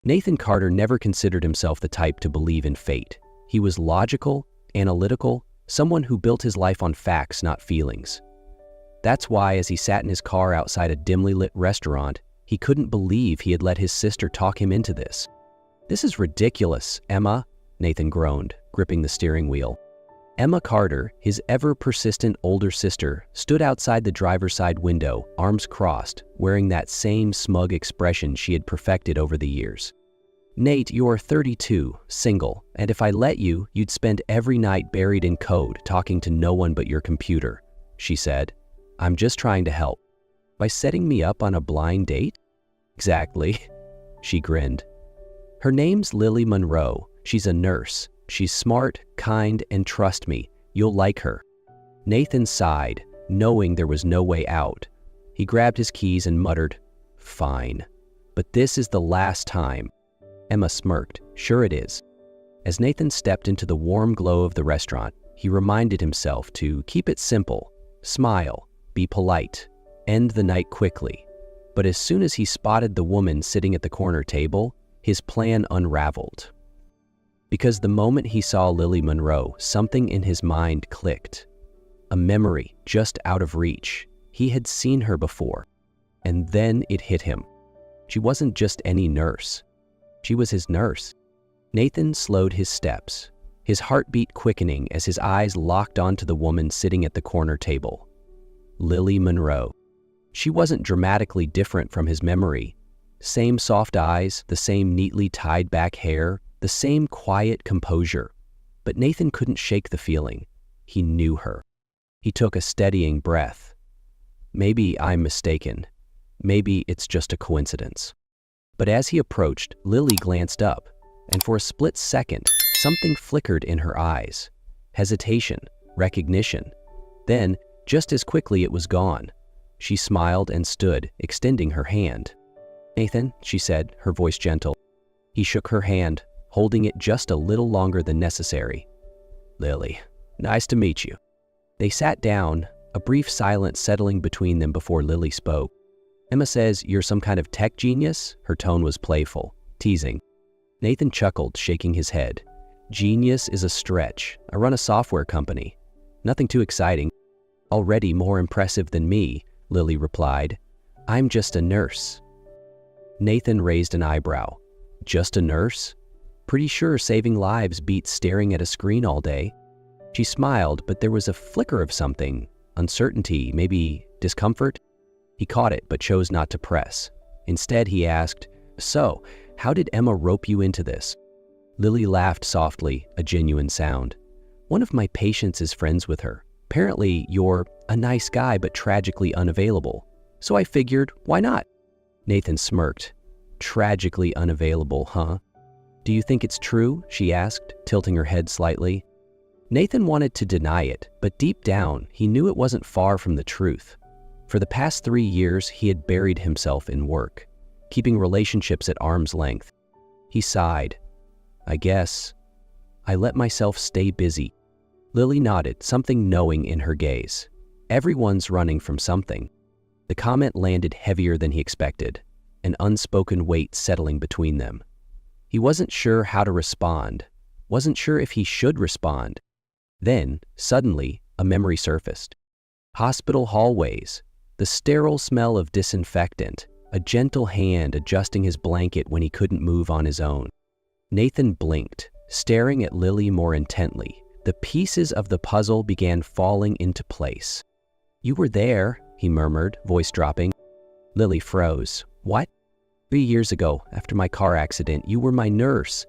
Nathan Carter never considered himself the type to believe in fate. He was logical, analytical, someone who built his life on facts, not feelings. That's why, as he sat in his car outside a dimly lit restaurant, he couldn't believe he had let his sister talk him into this. "This is ridiculous, Emma," Nathan groaned, gripping the steering wheel. Emma Carter, his ever-persistent older sister, stood outside the driver's side window, arms crossed, wearing that same smug expression she had perfected over the years. "Nate, you're 32, single, and if I let you, you'd spend every night buried in code, talking to no one but your computer," she said. "I'm just trying to help." "By setting me up on a blind date?" "Exactly," she grinned. "Her name's Lily Monroe. She's a nurse. She's smart, kind, and trust me, you'll like her." Nathan sighed, knowing there was no way out. He grabbed his keys and muttered, "Fine. But this is the last time." Emma smirked. "Sure it is." As Nathan stepped into the warm glow of the restaurant, he reminded himself to keep it simple, smile, be polite, end the night quickly. But as soon as he spotted the woman sitting at the corner table, his plan unraveled. Because the moment he saw Lily Monroe, something in his mind clicked. A memory just out of reach. He had seen her before. And then it hit him. She wasn't just any nurse. She was his nurse. Nathan slowed his steps, his heartbeat quickening as his eyes locked onto the woman sitting at the corner table. Lily Monroe. She wasn't dramatically different from his memory. Same soft eyes, the same neatly tied back hair, the same quiet composure. But Nathan couldn't shake the feeling. He knew her. He took a steadying breath. Maybe I'm mistaken. Maybe it's just a coincidence. But as he approached, Lily glanced up, and for a split second, something flickered in her eyes. Hesitation, recognition. Then, just as quickly it was gone. She smiled and stood, extending her hand. "Nathan," she said, her voice gentle. He shook her hand, holding it just a little longer than necessary. "Lily, nice to meet you." They sat down, a brief silence settling between them before Lily spoke. "Emma says you're some kind of tech genius?" Her tone was playful, teasing. Nathan chuckled, shaking his head. "Genius is a stretch. I run a software company. Nothing too exciting." "Already more impressive than me," Lily replied. "I'm just a nurse." Nathan raised an eyebrow. "Just a nurse? Pretty sure saving lives beats staring at a screen all day." She smiled, but there was a flicker of something. Uncertainty, maybe discomfort? He caught it, but chose not to press. Instead, he asked, "So, how did Emma rope you into this?" Lily laughed softly, a genuine sound. "One of my patients is friends with her. Apparently, you're a nice guy, but tragically unavailable. So I figured, why not?" Nathan smirked. "Tragically unavailable, huh?" "Do you think it's true?" she asked, tilting her head slightly. Nathan wanted to deny it, but deep down, he knew it wasn't far from the truth. For the past 3 years, he had buried himself in work, keeping relationships at arm's length. He sighed. "I guess I let myself stay busy." Lily nodded, something knowing in her gaze. Everyone's running from something. The comment landed heavier than he expected, an unspoken weight settling between them. He wasn't sure how to respond, wasn't sure if he should respond. Then, suddenly, a memory surfaced. Hospital hallways, the sterile smell of disinfectant, a gentle hand adjusting his blanket when he couldn't move on his own. Nathan blinked, staring at Lily more intently. The pieces of the puzzle began falling into place. "You were there," he murmured, voice dropping. Lily froze. "What?" 3 years ago, after my car accident, you were my nurse."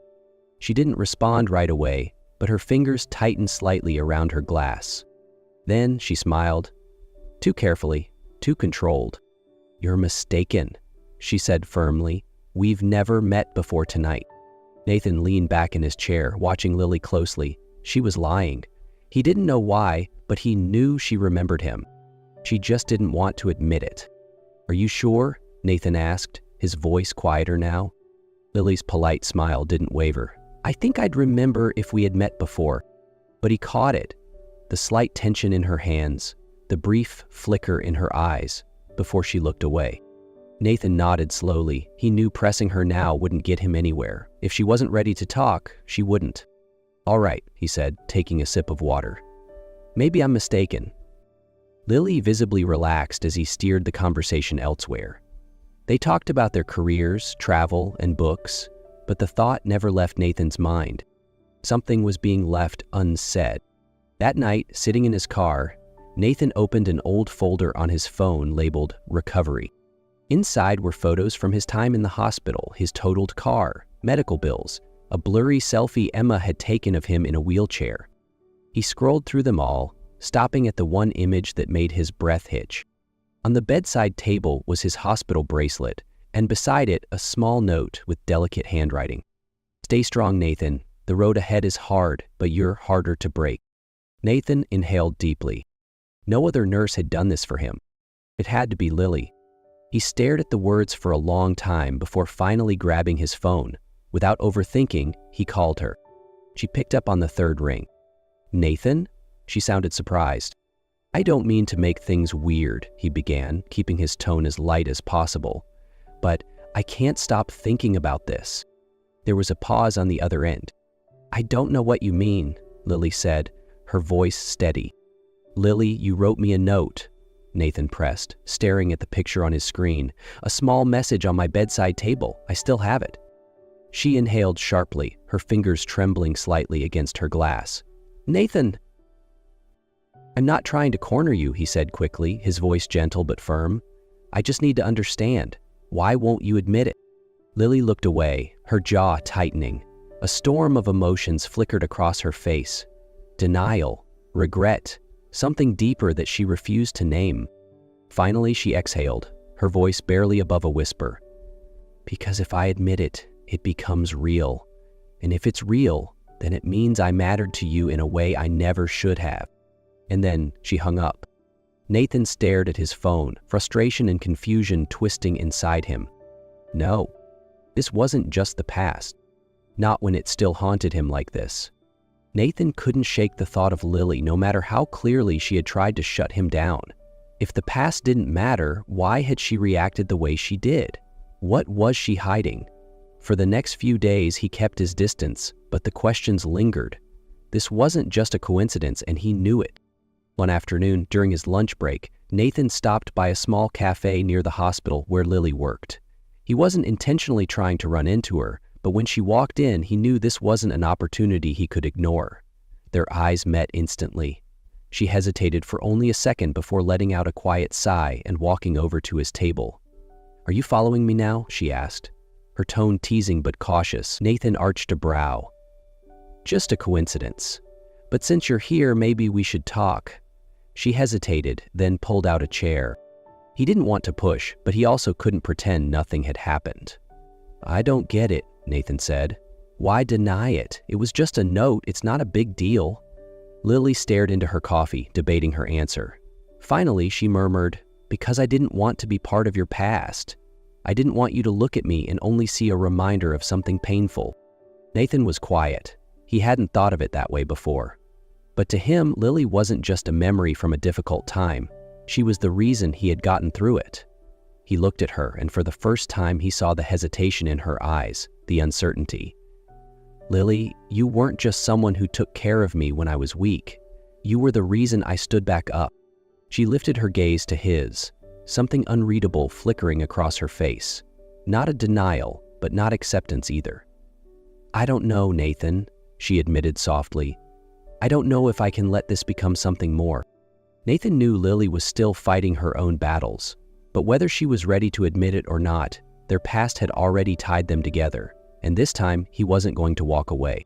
She didn't respond right away, but her fingers tightened slightly around her glass. Then she smiled. Too carefully, too controlled. "You're mistaken," she said firmly. "We've never met before tonight." Nathan leaned back in his chair, watching Lily closely. She was lying. He didn't know why, but he knew she remembered him. She just didn't want to admit it. "Are you sure?" Nathan asked, his voice quieter now. Lily's polite smile didn't waver. "I think I'd remember if we had met before." But he caught it, the slight tension in her hands, the brief flicker in her eyes, before she looked away. Nathan nodded slowly. He knew pressing her now wouldn't get him anywhere. If she wasn't ready to talk, she wouldn't. "All right," he said, taking a sip of water. "Maybe I'm mistaken." Lily visibly relaxed as he steered the conversation elsewhere. They talked about their careers, travel, and books, but the thought never left Nathan's mind. Something was being left unsaid. That night, sitting in his car, Nathan opened an old folder on his phone labeled Recovery. Inside were photos from his time in the hospital, his totaled car, medical bills, a blurry selfie Emma had taken of him in a wheelchair. He scrolled through them all, stopping at the one image that made his breath hitch. On the bedside table was his hospital bracelet, and beside it a small note with delicate handwriting. "Stay strong, Nathan. The road ahead is hard, but you're harder to break." Nathan inhaled deeply. No other nurse had done this for him. It had to be Lily. He stared at the words for a long time before finally grabbing his phone. Without overthinking, he called her. She picked up on the third ring. "Nathan?" She sounded surprised. "I don't mean to make things weird," he began, keeping his tone as light as possible. "But I can't stop thinking about this." There was a pause on the other end. "I don't know what you mean," Lily said, her voice steady. "Lily, you wrote me a note," Nathan pressed, staring at the picture on his screen. "A small message on my bedside table. I still have it." She inhaled sharply, her fingers trembling slightly against her glass. "Nathan!" "I'm not trying to corner you," he said quickly, his voice gentle but firm. "I just need to understand. Why won't you admit it?" Lily looked away, her jaw tightening. A storm of emotions flickered across her face. Denial, regret, something deeper that she refused to name. Finally, she exhaled, her voice barely above a whisper. "Because if I admit it, it becomes real. And if it's real, then it means I mattered to you in a way I never should have." And then she hung up. Nathan stared at his phone, frustration and confusion twisting inside him. No, this wasn't just the past. Not when it still haunted him like this. Nathan couldn't shake the thought of Lily, no matter how clearly she had tried to shut him down. If the past didn't matter, why had she reacted the way she did? What was she hiding? For the next few days, he kept his distance, but the questions lingered. This wasn't just a coincidence, and he knew it. One afternoon, during his lunch break, Nathan stopped by a small cafe near the hospital where Lily worked. He wasn't intentionally trying to run into her, but when she walked in, he knew this wasn't an opportunity he could ignore. Their eyes met instantly. She hesitated for only a second before letting out a quiet sigh and walking over to his table. "Are you following me now?" she asked. Her tone teasing but cautious. Nathan arched a brow. "Just a coincidence. But since you're here, maybe we should talk." She hesitated, then pulled out a chair. He didn't want to push, but he also couldn't pretend nothing had happened. "I don't get it," Nathan said. "Why deny it? It was just a note. It's not a big deal." Lily stared into her coffee, debating her answer. Finally, she murmured, "Because I didn't want to be part of your past. I didn't want you to look at me and only see a reminder of something painful." Nathan was quiet. He hadn't thought of it that way before. But to him, Lily wasn't just a memory from a difficult time. She was the reason he had gotten through it. He looked at her, and for the first time he saw the hesitation in her eyes, the uncertainty. "Lily, you weren't just someone who took care of me when I was weak. You were the reason I stood back up." She lifted her gaze to his, something unreadable flickering across her face. Not a denial, but not acceptance either. "I don't know, Nathan," she admitted softly. "I don't know if I can let this become something more." Nathan knew Lily was still fighting her own battles, but whether she was ready to admit it or not, their past had already tied them together, and this time he wasn't going to walk away.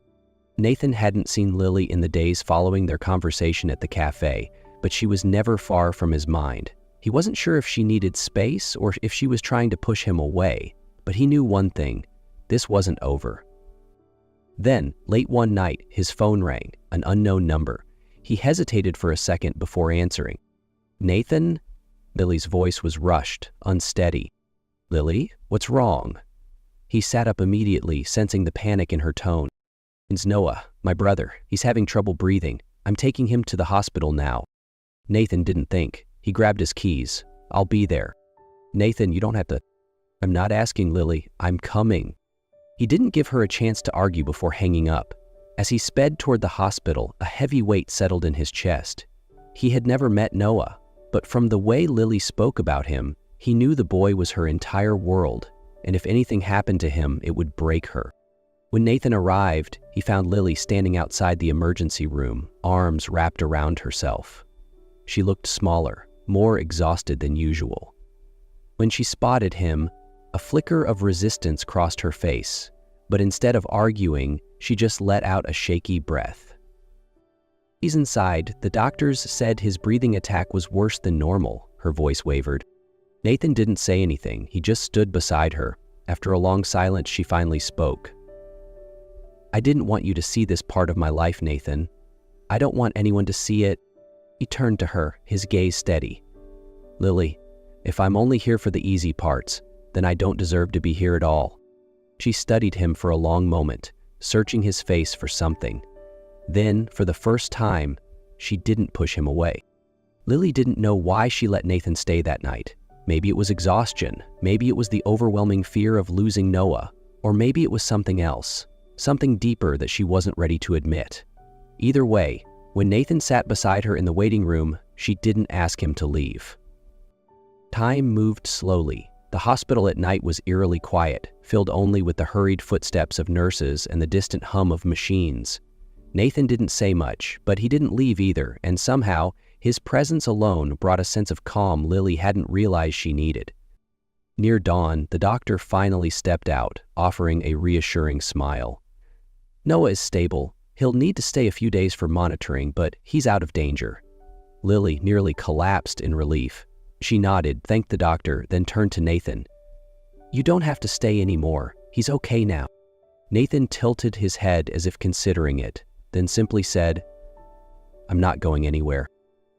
Nathan hadn't seen Lily in the days following their conversation at the cafe, but she was never far from his mind. He wasn't sure if she needed space or if she was trying to push him away, but he knew one thing: this wasn't over. Then, late one night, his phone rang, an unknown number. He hesitated for a second before answering. "Nathan?" Lily's voice was rushed, unsteady. "Lily, what's wrong?" He sat up immediately, sensing the panic in her tone. "It's Noah, my brother. He's having trouble breathing. I'm taking him to the hospital now." Nathan didn't think. He grabbed his keys. "I'll be there." "Nathan, you don't have to..." I'm not asking, Lily. I'm coming. He didn't give her a chance to argue before hanging up. As he sped toward the hospital, a heavy weight settled in his chest. He had never met Noah, but from the way Lily spoke about him, he knew the boy was her entire world, and if anything happened to him, it would break her. When Nathan arrived, he found Lily standing outside the emergency room, arms wrapped around herself. She looked smaller, more exhausted than usual. When she spotted him, a flicker of resistance crossed her face, but instead of arguing, she just let out a shaky breath. He's inside. The doctors said his breathing attack was worse than normal, her voice wavered. Nathan didn't say anything. He just stood beside her. After a long silence, she finally spoke. I didn't want you to see this part of my life, Nathan. I don't want anyone to see it. He turned to her, his gaze steady. Lily, if I'm only here for the easy parts, then I don't deserve to be here at all. She studied him for a long moment, searching his face for something. Then, for the first time, she didn't push him away. Lily didn't know why she let Nathan stay that night. Maybe it was exhaustion, maybe it was the overwhelming fear of losing Noah, or maybe it was something else, something deeper that she wasn't ready to admit. Either way, when Nathan sat beside her in the waiting room, she didn't ask him to leave. Time moved slowly. The hospital at night was eerily quiet, filled only with the hurried footsteps of nurses and the distant hum of machines. Nathan didn't say much, but he didn't leave either, and somehow, his presence alone brought a sense of calm Lily hadn't realized she needed. Near dawn, the doctor finally stepped out, offering a reassuring smile. Noah is stable. He'll need to stay a few days for monitoring, but he's out of danger. Lily nearly collapsed in relief. She nodded, thanked the doctor, then turned to Nathan. You don't have to stay anymore. He's okay now. Nathan tilted his head as if considering it, then simply said, I'm not going anywhere.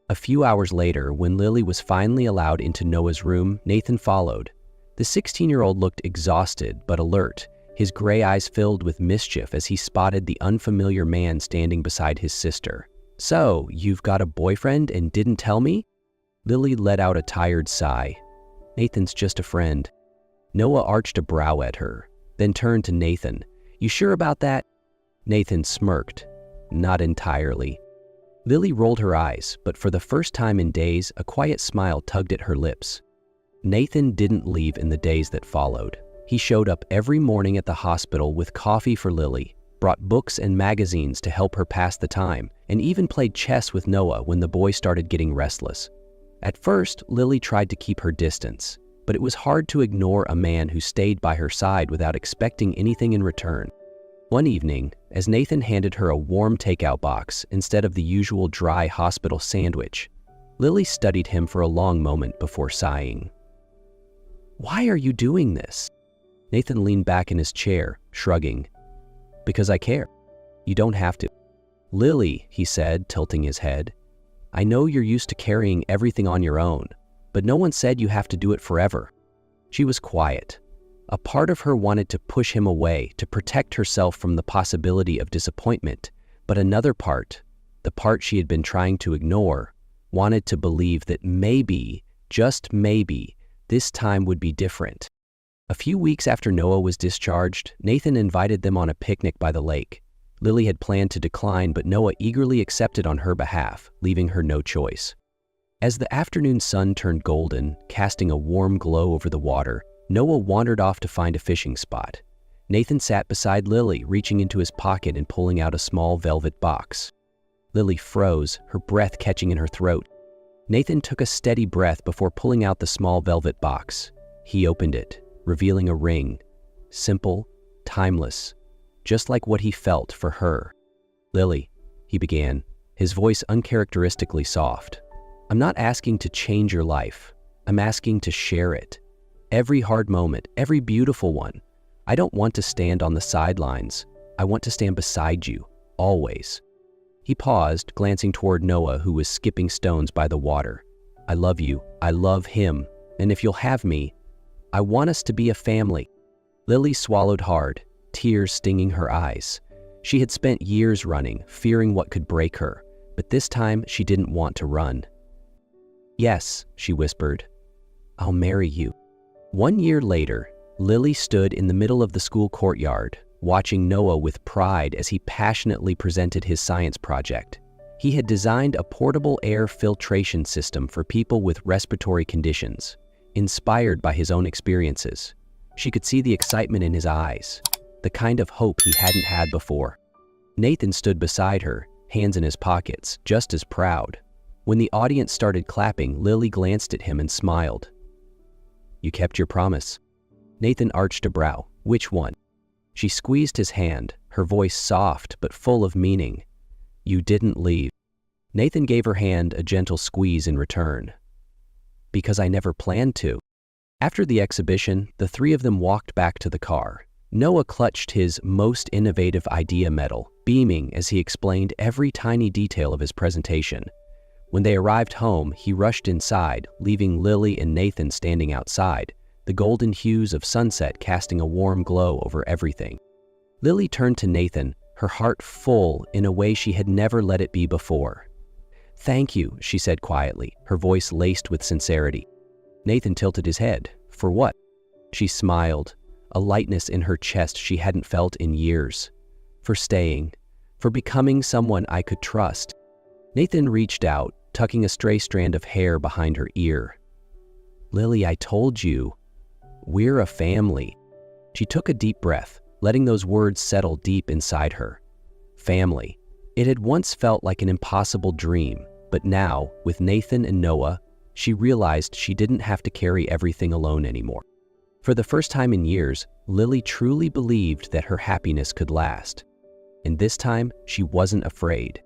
A few hours later, when Lily was finally allowed into Noah's room, Nathan followed. The 16-year-old looked exhausted but alert, his gray eyes filled with mischief as he spotted the unfamiliar man standing beside his sister. So, you've got a boyfriend and didn't tell me? Lily let out a tired sigh. Nathan's just a friend. Noah arched a brow at her, then turned to Nathan. You sure about that? Nathan smirked. Not entirely. Lily rolled her eyes, but for the first time in days, a quiet smile tugged at her lips. Nathan didn't leave in the days that followed. He showed up every morning at the hospital with coffee for Lily, brought books and magazines to help her pass the time, and even played chess with Noah when the boy started getting restless. At first, Lily tried to keep her distance, but it was hard to ignore a man who stayed by her side without expecting anything in return. One evening, as Nathan handed her a warm takeout box instead of the usual dry hospital sandwich, Lily studied him for a long moment before sighing. Why are you doing this? Nathan leaned back in his chair, shrugging. Because I care. You don't have to. Lily, he said, tilting his head, I know you're used to carrying everything on your own, but no one said you have to do it forever. She was quiet. A part of her wanted to push him away, to protect herself from the possibility of disappointment, but another part, the part she had been trying to ignore, wanted to believe that maybe, just maybe, this time would be different. A few weeks after Noah was discharged, Nathan invited them on a picnic by the lake. Lily had planned to decline, but Noah eagerly accepted on her behalf, leaving her no choice. As the afternoon sun turned golden, casting a warm glow over the water, Noah wandered off to find a fishing spot. Nathan sat beside Lily, reaching into his pocket and pulling out a small velvet box. Lily froze, her breath catching in her throat. Nathan took a steady breath before pulling out the small velvet box. He opened it, revealing a ring. Simple, timeless, just like what he felt for her. Lily, he began, his voice uncharacteristically soft. I'm not asking to change your life. I'm asking to share it. Every hard moment, every beautiful one. I don't want to stand on the sidelines. I want to stand beside you, always. He paused, glancing toward Noah, who was skipping stones by the water. I love you. I love him. And if you'll have me, I want us to be a family. Lily swallowed hard, tears stinging her eyes. She had spent years running, fearing what could break her, but this time she didn't want to run. Yes, she whispered. I'll marry you. 1 year later, Lily stood in the middle of the school courtyard, watching Noah with pride as he passionately presented his science project. He had designed a portable air filtration system for people with respiratory conditions, inspired by his own experiences. She could see the excitement in his eyes, the kind of hope he hadn't had before. Nathan stood beside her, hands in his pockets, just as proud. When the audience started clapping, Lily glanced at him and smiled. "You kept your promise." Nathan arched a brow. "Which one?" She squeezed his hand, her voice soft but full of meaning. "You didn't leave." Nathan gave her hand a gentle squeeze in return. "Because I never planned to." After the exhibition, the three of them walked back to the car. Noah clutched his Most Innovative Idea medal, beaming as he explained every tiny detail of his presentation. When they arrived home, he rushed inside, leaving Lily and Nathan standing outside, the golden hues of sunset casting a warm glow over everything. Lily turned to Nathan, her heart full in a way she had never let it be before. "Thank you," she said quietly, her voice laced with sincerity. Nathan tilted his head. "For what?" She smiled, a lightness in her chest she hadn't felt in years. "For staying, for becoming someone I could trust." Nathan reached out, tucking a stray strand of hair behind her ear. "Lily, I told you, we're a family." She took a deep breath, letting those words settle deep inside her. Family. It had once felt like an impossible dream, but now, with Nathan and Noah, she realized she didn't have to carry everything alone anymore. For the first time in years, Lily truly believed that her happiness could last. And this time, she wasn't afraid.